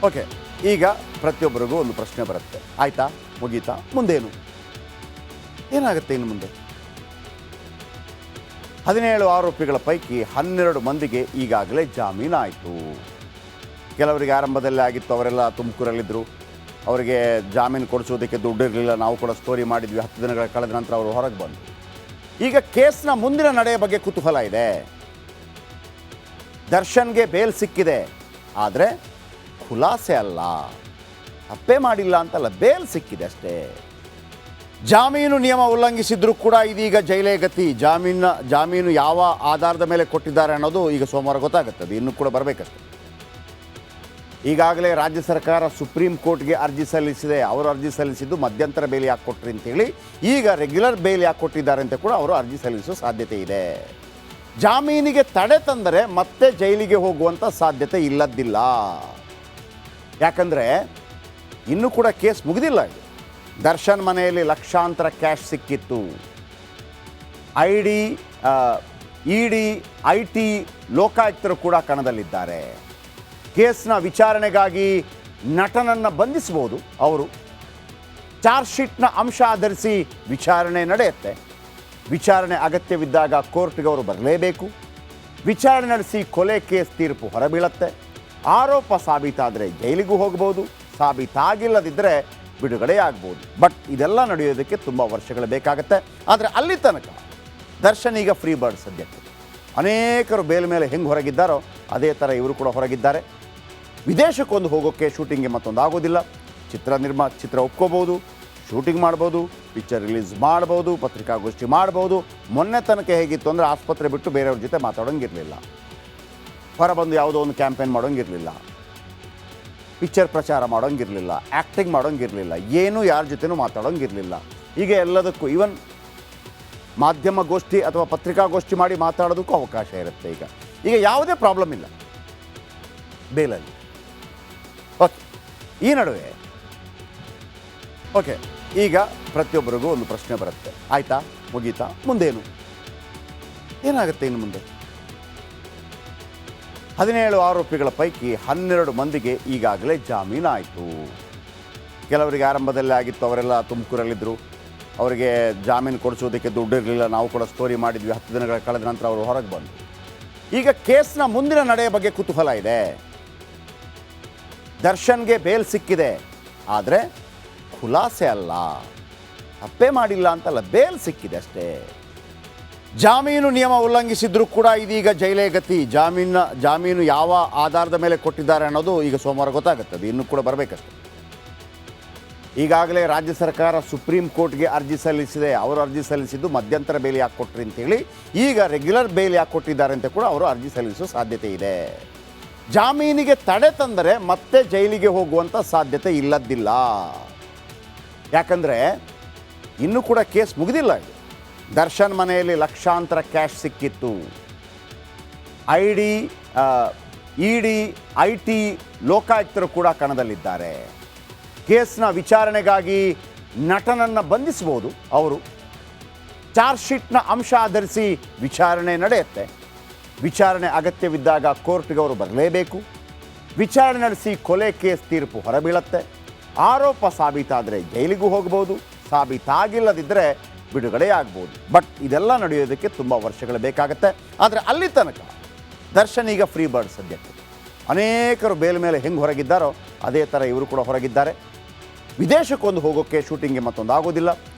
Okay, ಈಗ ಪ್ರತಿಯೊಬ್ಬರಿಗೂ ಒಂದು ಪ್ರಶ್ನೆ ಬರುತ್ತೆ. ಆಯ್ತಾ, ಮುಗೀತಾ, ಮುಂದೇನು, ಏನಾಗುತ್ತೆ ಇನ್ನು ಮುಂದೆ? 17 ಆರೋಪಿಗಳ ಪೈಕಿ 12 ಮಂದಿಗೆ ಈಗಾಗಲೇ ಜಾಮೀನಾಯಿತು. ಕೆಲವರಿಗೆ ಆರಂಭದಲ್ಲೇ ಆಗಿತ್ತು, ಅವರೆಲ್ಲ ತುಮಕೂರಲ್ಲಿದ್ದರು. ಅವರಿಗೆ ಜಾಮೀನು ಕೊಡಿಸೋದಕ್ಕೆ ದುಡ್ಡು ಇರಲಿಲ್ಲ. ನಾವು ಕೂಡ ಸ್ಟೋರಿ ಮಾಡಿದ್ವಿ. 10 ದಿನಗಳ ಕಳೆದ ನಂತರ ಅವರು ಹೊರಗೆ ಬಂದರು. ಈಗ ಕೇಸ್ನ ಮುಂದಿನ ನಡೆಯ ಬಗ್ಗೆ ಕುತೂಹಲ ಇದೆ. ದರ್ಶನ್ಗೆ ಬೇಲ್ ಸಿಕ್ಕಿದೆ, ಆದರೆ ಖುಲಾಸೆ ಅಲ್ಲ, ತಪ್ಪೇ ಮಾಡಿಲ್ಲ ಅಂತಲ್ಲ, ಬೇಲ್ ಸಿಕ್ಕಿದೆ ಅಷ್ಟೇ. ಜಾಮೀನು ನಿಯಮ ಉಲ್ಲಂಘಿಸಿದ್ರು ಕೂಡ ಇದೀಗ ಜೈಲೇ ಗತಿ. ಜಾಮೀನು ಯಾವ ಆಧಾರದ ಮೇಲೆ ಕೊಟ್ಟಿದ್ದಾರೆ ಅನ್ನೋದು ಈಗ ಸೋಮವಾರ ಗೊತ್ತಾಗುತ್ತೆ. ಅದು ಇನ್ನೂ ಕೂಡ ಬರಬೇಕಷ್ಟೆ. ಈಗಾಗಲೇ ರಾಜ್ಯ ಸರ್ಕಾರ ಸುಪ್ರೀಂ ಕೋರ್ಟ್ಗೆ ಅರ್ಜಿ ಸಲ್ಲಿಸಿದೆ. ಅವರು ಅರ್ಜಿ ಸಲ್ಲಿಸಿದ್ದು ಮಧ್ಯಂತರ ಬೇಲಿ ಯಾಕೆ ಕೊಟ್ರಿ ಅಂತೇಳಿ. ಈಗ ರೆಗ್ಯುಲರ್ ಬೇಲ್ ಯಾಕೆ ಕೊಟ್ಟಿದ್ದಾರೆ ಅಂತ ಕೂಡ ಅವರು ಅರ್ಜಿ ಸಲ್ಲಿಸೋ ಸಾಧ್ಯತೆ ಇದೆ. ಜಾಮೀನಿಗೆ ತಡೆ ತಂದರೆ ಮತ್ತೆ ಜೈಲಿಗೆ ಹೋಗುವಂಥ ಸಾಧ್ಯತೆ ಇಲ್ಲದ್ದಿಲ್ಲ. ಯಾಕಂದರೆ ಇನ್ನೂ ಕೂಡ ಕೇಸ್ ಮುಗಿದಿಲ್ಲ. ಇದು ದರ್ಶನ್ ಮನೆಯಲ್ಲಿ ಲಕ್ಷಾಂತರ ಕ್ಯಾಶ್ ಸಿಕ್ಕಿತ್ತು. ಇಡಿ IT ಲೋಕಾಯುಕ್ತರು ಕೂಡ ಕಣದಲ್ಲಿದ್ದಾರೆ. ಕೇಸ್ನ ವಿಚಾರಣೆಗಾಗಿ ನಟನನ್ನು ಬಂಧಿಸಬಹುದು. ಅವರು ಚಾರ್ಜ್ ಶೀಟ್ನ ಅಂಶ ಆಧರಿಸಿ ವಿಚಾರಣೆ ನಡೆಯುತ್ತೆ. ವಿಚಾರಣೆ ಅಗತ್ಯವಿದ್ದಾಗ ಕೋರ್ಟ್ಗೆ ಅವರು ಬರಲೇಬೇಕು. ವಿಚಾರಣೆ ನಡೆಸಿ ಕೊಲೆ ಕೇಸ್ ತೀರ್ಪು ಹೊರಬೀಳುತ್ತೆ. ಆರೋಪ ಸಾಬೀತಾದರೆ ಜೈಲಿಗೂ ಹೋಗ್ಬೋದು, ಸಾಬೀತಾಗಿಲ್ಲದಿದ್ದರೆ ಬಿಡುಗಡೆಯಾಗ್ಬೋದು. ಬಟ್ ಇದೆಲ್ಲ ನಡೆಯೋದಕ್ಕೆ ತುಂಬ ವರ್ಷಗಳು ಬೇಕಾಗುತ್ತೆ. ಆದರೆ ಅಲ್ಲಿ ತನಕ ದರ್ಶನ್ ಈಗ ಫ್ರೀ ಬರ್ಡ್. ಸದ್ಯಕ್ಕೆ ಅನೇಕರು ಬೇಲ್ ಮೇಲೆ ಹೆಂಗೆ ಹೊರಗಿದ್ದಾರೋ ಅದೇ ಥರ ಇವರು ಕೂಡ ಹೊರಗಿದ್ದಾರೆ. ವಿದೇಶಕ್ಕೊಂದು ಹೋಗೋಕ್ಕೆ, ಶೂಟಿಂಗ್ಗೆ ಮತ್ತೊಂದು ಆಗೋದಿಲ್ಲ. ಚಿತ್ರ ಒಪ್ಕೋಬೋದು, ಶೂಟಿಂಗ್ ಮಾಡ್ಬೋದು, ಪಿಕ್ಚರ್ ರಿಲೀಸ್ ಮಾಡ್ಬೋದು, ಪತ್ರಿಕಾಗೋಷ್ಠಿ ಮಾಡ್ಬೋದು. ಮೊನ್ನೆ ತನಕ ಹೇಗಿತ್ತು ಅಂದರೆ ಆಸ್ಪತ್ರೆ ಬಿಟ್ಟು ಬೇರೆಯವ್ರ ಜೊತೆ ಮಾತಾಡೋಂಗಿರಲಿಲ್ಲ, ಹೊರಬಂದು ಯಾವುದೋ ಒಂದು ಕ್ಯಾಂಪೇನ್ ಮಾಡೋಂಗಿರಲಿಲ್ಲ, ಪಿಕ್ಚರ್ ಪ್ರಚಾರ ಮಾಡೋಂಗಿರಲಿಲ್ಲ, ಆ್ಯಕ್ಟಿಂಗ್ ಮಾಡೋಂಗಿರಲಿಲ್ಲ, ಏನೂ ಯಾರ ಜೊತೆನೂ ಮಾತಾಡೋಂಗಿರಲಿಲ್ಲ. ಈಗ ಎಲ್ಲದಕ್ಕೂ ಈವನ್ ಮಾಧ್ಯಮಗೋಷ್ಠಿ ಅಥವಾ ಪತ್ರಿಕಾಗೋಷ್ಠಿ ಮಾಡಿ ಮಾತಾಡೋದಕ್ಕೂ ಅವಕಾಶ ಇರುತ್ತೆ. ಈಗ ಯಾವುದೇ ಪ್ರಾಬ್ಲಮ್ ಇಲ್ಲ ಬೇಲಲ್ಲಿ. ಓಕೆ, ಈ ನಡುವೆ ಈಗ ಪ್ರತಿಯೊಬ್ಬರಿಗೂ ಒಂದು ಪ್ರಶ್ನೆ ಬರುತ್ತೆ. ಆಯ್ತಾ, ಮುಗೀತಾ, ಮುಂದೇನು, ಏನಾಗುತ್ತೆ ಇನ್ನು ಮುಂದೆ? 17 ಆರೋಪಿಗಳ ಪೈಕಿ 12 ಮಂದಿಗೆ ಈಗಾಗಲೇ ಜಾಮೀನಾಯಿತು. ಕೆಲವರಿಗೆ ಆರಂಭದಲ್ಲೇ ಆಗಿತ್ತು, ಅವರೆಲ್ಲ ತುಮಕೂರಲ್ಲಿದ್ದರು. ಅವರಿಗೆ ಜಾಮೀನು ಕೊಡಿಸೋದಕ್ಕೆ ದುಡ್ಡು ಇರಲಿಲ್ಲ. ನಾವು ಕೂಡ ಸ್ಟೋರಿ ಮಾಡಿದ್ವಿ. 10 ದಿನಗಳ ಕಳೆದ ನಂತರ ಅವರು ಹೊರಗೆ ಬಂದರು. ಈಗ ಕೇಸ್ನ ಮುಂದಿನ ನಡೆಯ ಬಗ್ಗೆ ಕುತೂಹಲ ಇದೆ. ದರ್ಶನ್ಗೆ ಬೇಲ್ ಸಿಕ್ಕಿದೆ, ಆದರೆ ಖುಲಾಸೆ ಅಲ್ಲ, ತಪ್ಪೇ ಮಾಡಿಲ್ಲ ಅಂತಲ್ಲ, ಬೇಲ್ ಸಿಕ್ಕಿದೆ ಅಷ್ಟೇ. ಜಾಮೀನು ನಿಯಮ ಉಲ್ಲಂಘಿಸಿದ್ರು ಕೂಡ ಇದೀಗ ಜೈಲೇ ಗತಿ. ಜಾಮೀನು ಯಾವ ಆಧಾರದ ಮೇಲೆ ಕೊಟ್ಟಿದ್ದಾರೆ ಅನ್ನೋದು ಈಗ ಸೋಮವಾರ ಗೊತ್ತಾಗುತ್ತೆ. ಅದು ಇನ್ನೂ ಕೂಡ ಬರಬೇಕಷ್ಟೆ. ಈಗಾಗಲೇ ರಾಜ್ಯ ಸರ್ಕಾರ ಸುಪ್ರೀಂ ಕೋರ್ಟ್ಗೆ ಅರ್ಜಿ ಸಲ್ಲಿಸಿದೆ. ಅವರು ಅರ್ಜಿ ಸಲ್ಲಿಸಿದ್ದು ಮಧ್ಯಂತರ ಬೇಲಿ ಯಾಕೆ ಕೊಟ್ರಿ ಅಂತೇಳಿ. ಈಗ ರೆಗ್ಯುಲರ್ ಬೇಲ್ ಯಾಕೆ ಕೊಟ್ಟಿದ್ದಾರೆ ಅಂತ ಕೂಡ ಅವರು ಅರ್ಜಿ ಸಲ್ಲಿಸೋ ಸಾಧ್ಯತೆ ಇದೆ. ಜಾಮೀನಿಗೆ ತಡೆ ತಂದರೆ ಮತ್ತೆ ಜೈಲಿಗೆ ಹೋಗುವಂಥ ಸಾಧ್ಯತೆ ಇಲ್ಲದ್ದಿಲ್ಲ. ಯಾಕಂದರೆ ಇನ್ನೂ ಕೂಡ ಕೇಸ್ ಮುಗಿದಿಲ್ಲ. ಇದು ದರ್ಶನ್ ಮನೆಯಲ್ಲಿ ಲಕ್ಷಾಂತರ ಕ್ಯಾಶ್ ಸಿಕ್ಕಿತ್ತು. ಇಡಿ IT ಲೋಕಾಯುಕ್ತರು ಕೂಡ ಕಣದಲ್ಲಿದ್ದಾರೆ. ಕೇಸ್ನ ವಿಚಾರಣೆಗಾಗಿ ನಟನನ್ನು ಬಂಧಿಸಬಹುದು. ಅವರು ಚಾರ್ಜ್ ಶೀಟ್ನ ಅಂಶ ಆಧರಿಸಿ ವಿಚಾರಣೆ ನಡೆಯುತ್ತೆ. ವಿಚಾರಣೆ ಅಗತ್ಯವಿದ್ದಾಗ ಕೋರ್ಟ್ಗೆ ಅವರು ಬರಲೇಬೇಕು. ವಿಚಾರಣೆ ನಡೆಸಿ ಕೊಲೆ ಕೇಸ್ ತೀರ್ಪು ಹೊರಬೀಳುತ್ತೆ. ಆರೋಪ ಸಾಬೀತಾದರೆ ಜೈಲಿಗೂ ಹೋಗ್ಬೋದು, ಸಾಬೀತಾಗಿಲ್ಲದಿದ್ದರೆ ಬಿಡುಗಡೆಯಾಗ್ಬೋದು. ಬಟ್ ಇದೆಲ್ಲ ನಡೆಯೋದಕ್ಕೆ ತುಂಬ ವರ್ಷಗಳು ಬೇಕಾಗುತ್ತೆ. ಆದರೆ ಅಲ್ಲಿ ತನಕ ದರ್ಶನ್ ಈಗ ಫ್ರೀ ಬರ್ಡ್. ಸದ್ಯಕ್ಕೆ ಅನೇಕರು ಬೇಲ್ ಮೇಲೆ ಹೆಂಗೆ ಹೊರಗಿದ್ದಾರೋ ಅದೇ ಥರ ಇವರು ಕೂಡ ಹೊರಗಿದ್ದಾರೆ. ವಿದೇಶಕ್ಕೊಂದು ಹೋಗೋಕ್ಕೆ, ಶೂಟಿಂಗ್ಗೆ ಮತ್ತೊಂದು ಆಗೋದಿಲ್ಲ.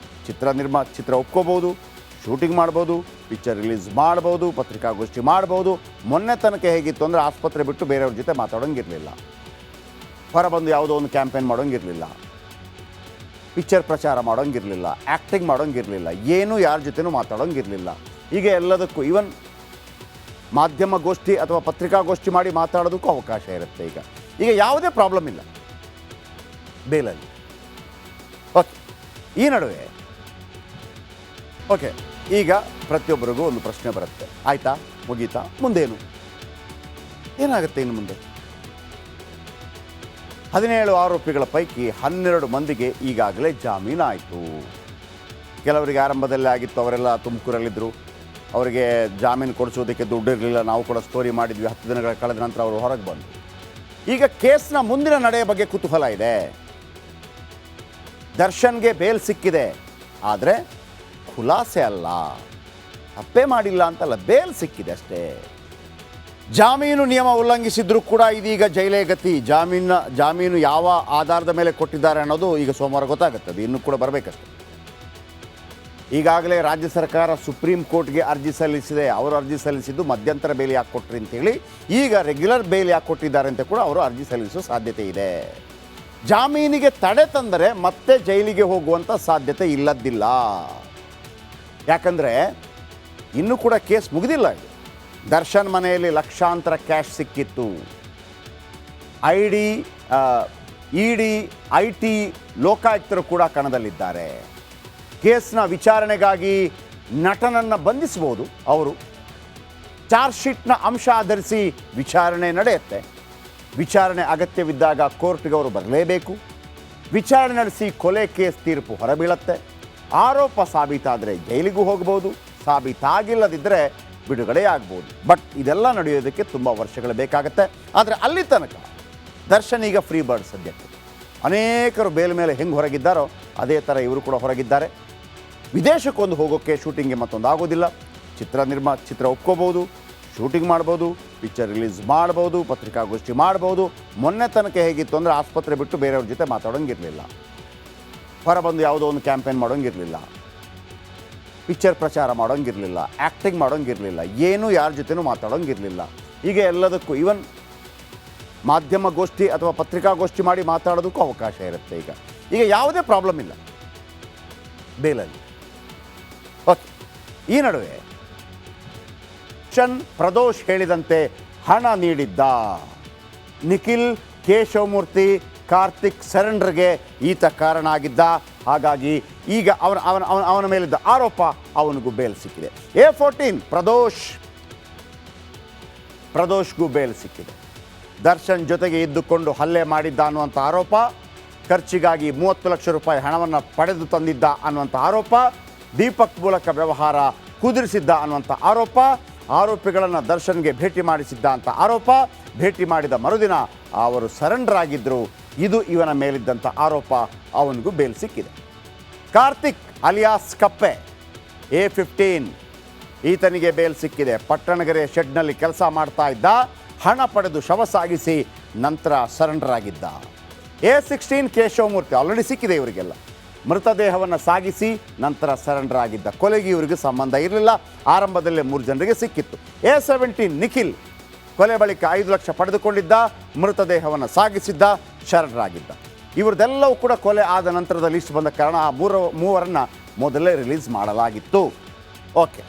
ಚಿತ್ರ ಒಪ್ಕೋಬೋದು, ಶೂಟಿಂಗ್ ಮಾಡ್ಬೋದು, ಪಿಕ್ಚರ್ ರಿಲೀಸ್ ಮಾಡ್ಬೋದು, ಪತ್ರಿಕಾಗೋಷ್ಠಿ ಮಾಡ್ಬೋದು. ಮೊನ್ನೆ ತನಕ ಹೇಗಿತ್ತು ಅಂದರೆ ಆಸ್ಪತ್ರೆ ಬಿಟ್ಟು ಬೇರೆಯವ್ರ ಜೊತೆ ಮಾತಾಡೋಂಗಿರಲಿಲ್ಲ, ಹೊರಬಂದು ಯಾವುದೋ ಒಂದು ಕ್ಯಾಂಪೇನ್ ಮಾಡೋಂಗಿರಲಿಲ್ಲ, ಪಿಕ್ಚರ್ ಪ್ರಚಾರ ಮಾಡೋಂಗಿರಲಿಲ್ಲ, ಆ್ಯಕ್ಟಿಂಗ್ ಮಾಡೋಂಗಿರಲಿಲ್ಲ, ಏನೂ ಯಾರ ಜೊತೆನೂ ಮಾತಾಡೋಂಗಿರಲಿಲ್ಲ. ಈಗ ಎಲ್ಲದಕ್ಕೂ ಈವನ್ ಮಾಧ್ಯಮಗೋಷ್ಠಿ ಅಥವಾ ಪತ್ರಿಕಾಗೋಷ್ಠಿ ಮಾಡಿ ಮಾತಾಡೋದಕ್ಕೂ ಅವಕಾಶ ಇರುತ್ತೆ. ಈಗ ಯಾವುದೇ ಪ್ರಾಬ್ಲಮ್ ಇಲ್ಲ ಬೇಲಲ್ಲಿ. ಓಕೆ, ಈ ನಡುವೆ ಈಗ ಪ್ರತಿಯೊಬ್ಬರಿಗೂ ಒಂದು ಪ್ರಶ್ನೆ ಬರುತ್ತೆ. ಆಯ್ತಾ, ಮುಗೀತಾ, ಮುಂದೇನು, ಏನಾಗುತ್ತೆ ಇನ್ನು ಮುಂದೆ? 17 ಆರೋಪಿಗಳ ಪೈಕಿ 12 ಮಂದಿಗೆ ಈಗಾಗಲೇ ಜಾಮೀನಾಯಿತು. ಕೆಲವರಿಗೆ ಆರಂಭದಲ್ಲೇ ಆಗಿತ್ತು, ಅವರೆಲ್ಲ ತುಮಕೂರಲ್ಲಿದ್ದರು. ಅವರಿಗೆ ಜಾಮೀನು ಕೊಡಿಸೋದಕ್ಕೆ ದುಡ್ಡು ಇರಲಿಲ್ಲ. ನಾವು ಕೂಡ ಸ್ಟೋರಿ ಮಾಡಿದ್ವಿ. 10 ದಿನಗಳ ಕಳೆದ ನಂತರ ಅವರು ಹೊರಗೆ ಬಂದರು. ಈಗ ಕೇಸ್ನ ಮುಂದಿನ ನಡೆಯ ಬಗ್ಗೆ ಕುತೂಹಲ ಇದೆ. ದರ್ಶನ್ಗೆ ಬೇಲ್ ಸಿಕ್ಕಿದೆ, ಆದರೆ ಖುಲಾಸೆ ಅಲ್ಲ, ತಪ್ಪೇ ಮಾಡಿಲ್ಲ ಅಂತಲ್ಲ, ಬೇಲ್ ಸಿಕ್ಕಿದೆ ಅಷ್ಟೇ. ಜಾಮೀನು ನಿಯಮ ಉಲ್ಲಂಘಿಸಿದ್ರು ಕೂಡ ಇದೀಗ ಜೈಲೇ ಗತಿ. ಜಾಮೀನು ಯಾವ ಆಧಾರದ ಮೇಲೆ ಕೊಟ್ಟಿದ್ದಾರೆ ಅನ್ನೋದು ಈಗ ಸೋಮವಾರ ಗೊತ್ತಾಗುತ್ತೆ. ಅದು ಇನ್ನೂ ಕೂಡ ಬರಬೇಕಷ್ಟೆ. ಈಗಾಗಲೇ ರಾಜ್ಯ ಸರ್ಕಾರ ಸುಪ್ರೀಂ ಕೋರ್ಟ್ಗೆ ಅರ್ಜಿ ಸಲ್ಲಿಸಿದೆ. ಅವರು ಅರ್ಜಿ ಸಲ್ಲಿಸಿದ್ದು ಮಧ್ಯಂತರ ಬೇಲಿ ಯಾಕೆ ಕೊಟ್ರಿ ಅಂತೇಳಿ. ಈಗ ರೆಗ್ಯುಲರ್ ಬೇಲ್ ಯಾಕೆ ಕೊಟ್ಟಿದ್ದಾರೆ ಅಂತ ಕೂಡ ಅವರು ಅರ್ಜಿ ಸಲ್ಲಿಸುವ ಸಾಧ್ಯತೆ ಇದೆ. ಜಾಮೀನಿಗೆ ತಡೆ ತಂದರೆ ಮತ್ತೆ ಜೈಲಿಗೆ ಹೋಗುವಂಥ ಸಾಧ್ಯತೆ ಇಲ್ಲದ್ದಿಲ್ಲ. ಯಾಕಂದರೆ ಇನ್ನೂ ಕೂಡ ಕೇಸ್ ಮುಗಿದಿಲ್ಲ. ಇದು ದರ್ಶನ್ ಮನೆಯಲ್ಲಿ ಲಕ್ಷಾಂತರ ಕ್ಯಾಶ್ ಸಿಕ್ಕಿತ್ತು. ಇಡಿ IT ಲೋಕಾಯುಕ್ತರು ಕೂಡ ಕಣದಲ್ಲಿದ್ದಾರೆ. ಕೇಸ್ನ ವಿಚಾರಣೆಗಾಗಿ ನಟನನ್ನು ಬಂಧಿಸಬಹುದು. ಅವರು ಚಾರ್ಜ್ ಶೀಟ್ನ ಅಂಶ ಆಧರಿಸಿ ವಿಚಾರಣೆ ನಡೆಯುತ್ತೆ. ವಿಚಾರಣೆ ಅಗತ್ಯವಿದ್ದಾಗ ಕೋರ್ಟ್ಗೆ ಅವರು ಬರಲೇಬೇಕು. ವಿಚಾರಣೆ ನಡೆಸಿ ಕೊಲೆ ಕೇಸ್ ತೀರ್ಪು ಹೊರಬೀಳುತ್ತೆ. ಆರೋಪ ಸಾಬೀತಾದರೆ ಜೈಲಿಗೂ ಹೋಗ್ಬೋದು, ಸಾಬೀತಾಗಿಲ್ಲದಿದ್ದರೆ ಬಿಡುಗಡೆ ಆಗ್ಬೋದು. ಬಟ್ ಇದೆಲ್ಲ ನಡೆಯೋದಕ್ಕೆ ತುಂಬ ವರ್ಷಗಳು ಬೇಕಾಗುತ್ತೆ. ಆದರೆ ಅಲ್ಲಿ ತನಕ ದರ್ಶನ್ ಈಗ ಫ್ರೀ ಬರ್ಡ್. ಸದ್ಯಕ್ಕೆ ಅನೇಕರು ಬೇಲ್ ಮೇಲೆ ಹೆಂಗೆ ಹೊರಗಿದ್ದಾರೋ ಅದೇ ಥರ ಇವರು ಕೂಡ ಹೊರಗಿದ್ದಾರೆ. ವಿದೇಶಕ್ಕೊಂದು ಹೋಗೋಕ್ಕೆ, ಶೂಟಿಂಗ್ಗೆ ಮತ್ತೊಂದು ಆಗೋದಿಲ್ಲ. ಚಿತ್ರ ಒಪ್ಕೋಬೋದು, ಶೂಟಿಂಗ್ ಮಾಡ್ಬೋದು, ಪಿಕ್ಚರ್ ರಿಲೀಸ್ ಮಾಡ್ಬೋದು, ಪತ್ರಿಕಾಗೋಷ್ಠಿ ಮಾಡ್ಬೋದು. ಮೊನ್ನೆ ತನಕ ಹೇಗಿತ್ತು ಅಂದರೆ ಆಸ್ಪತ್ರೆ ಬಿಟ್ಟು ಬೇರೆಯವ್ರ ಜೊತೆ ಮಾತಾಡೋಂಗಿರಲಿಲ್ಲ, ಹೊರಬಂದು ಯಾವುದೋ ಒಂದು ಕ್ಯಾಂಪೇನ್ ಮಾಡೋಂಗಿರಲಿಲ್ಲ, ಪಿಕ್ಚರ್ ಪ್ರಚಾರ ಮಾಡೋಂಗಿರಲಿಲ್ಲ, ಆ್ಯಕ್ಟಿಂಗ್ ಮಾಡೋಂಗಿರಲಿಲ್ಲ, ಏನೂ ಯಾರ ಜೊತೆನೂ ಮಾತಾಡೋಂಗಿರಲಿಲ್ಲ. ಈಗ ಎಲ್ಲದಕ್ಕೂ ಈವನ್ ಮಾಧ್ಯಮಗೋಷ್ಠಿ ಅಥವಾ ಪತ್ರಿಕಾಗೋಷ್ಠಿ ಮಾಡಿ ಮಾತಾಡೋದಕ್ಕೂ ಅವಕಾಶ ಇರುತ್ತೆ. ಈಗ ಯಾವುದೇ ಪ್ರಾಬ್ಲಮ್ ಇಲ್ಲ ಬೇಲಲ್ಲಿ. ಓಕೆ, ಈ ನಡುವೆ ಪ್ರದೋಷ್ ಹೇಳಿದಂತೆ ಹಣ ನೀಡಿದ್ದ ನಿಖಿಲ್, ಶಿವಮೂರ್ತಿ, ಕಾರ್ತಿಕ್ ಸರೆಂಡರ್ಗೆ ಈತ ಕಾರಣ ಆಗಿದ್ದ. ಹಾಗಾಗಿ ಈಗ ಅವನ ಮೇಲಿದ್ದ ಆರೋಪ, ಅವನಿಗೂ ಬೇಲ್ ಸಿಕ್ಕಿದೆ. A14 ಪ್ರದೋಷ್ಗೂ ಬೇಲ್ ಸಿಕ್ಕಿದೆ. ದರ್ಶನ್ ಜೊತೆಗೆ ಇದ್ದುಕೊಂಡು ಹಲ್ಲೆ ಮಾಡಿದ್ದ ಅನ್ನುವಂಥ ಆರೋಪ, ಖರ್ಚಿಗಾಗಿ 30 ಲಕ್ಷ ರೂಪಾಯಿ ಹಣವನ್ನು ಪಡೆದು ತಂದಿದ್ದ ಅನ್ನುವಂಥ ಆರೋಪ, ದೀಪಕ್ ಮೂಲಕ ವ್ಯವಹಾರ ಕುದುರಿಸಿದ್ದ ಅನ್ನುವಂಥ ಆರೋಪ, ಆರೋಪಿಗಳನ್ನು ದರ್ಶನ್ಗೆ ಭೇಟಿ ಮಾಡಿಸಿದ್ದ ಅಂತ ಆರೋಪ, ಭೇಟಿ ಮಾಡಿದ ಮರುದಿನ ಅವರು ಸರೆಂಡರ್ ಆಗಿದ್ದರು. ಇದು ಇವನ ಮೇಲಿದ್ದಂಥ ಆರೋಪ. ಅವನಿಗೂ ಬೇಲ್ ಸಿಕ್ಕಿದೆ. ಕಾರ್ತಿಕ್ ಅಲಿಯಾಸ್ ಕಪ್ಪೆ A15 ಈತನಿಗೆ ಬೇಲ್ ಸಿಕ್ಕಿದೆ. ಪಟ್ಟಣಗೆರೆ ಶೆಡ್ನಲ್ಲಿ ಕೆಲಸ ಮಾಡ್ತಾ ಇದ್ದ, ಹಣ ಪಡೆದು ಶವ ಸಾಗಿಸಿ ನಂತರ ಸರೆಂಡರ್ ಆಗಿದ್ದ. A16 ಶಿವಮೂರ್ತಿ ಆಲ್ರೆಡಿ ಸಿಕ್ಕಿದೆ ಇವರಿಗೆಲ್ಲ. ಮೃತದೇಹವನ್ನು ಸಾಗಿಸಿ ನಂತರ ಸರೆಂಡರ್ ಆಗಿದ್ದ. ಕೊಲೆಗೆ ಇವರಿಗೆ ಸಂಬಂಧ ಇರಲಿಲ್ಲ. ಆರಂಭದಲ್ಲೇ 3 ಜನರಿಗೆ ಸಿಕ್ಕಿತ್ತು. A17 ನಿಖಿಲ್ ಕೊಲೆ ಬಳಿಕ 5 ಲಕ್ಷ ಪಡೆದುಕೊಂಡಿದ್ದ, ಮೃತದೇಹವನ್ನು ಸಾಗಿಸಿದ್ದ, ಸರೆಂಡರ್ ಆಗಿದ್ದ. ಇವ್ರದ್ದೆಲ್ಲವೂ ಕೂಡ ಕೊಲೆ ಆದ ನಂತರದ ಲಿಸ್ಟ್ ಬಂದ ಕಾರಣ ಆ ಮೂವರನ್ನು ಮೊದಲೇ ರಿಲೀಸ್ ಮಾಡಲಾಗಿತ್ತು. ಓಕೆ.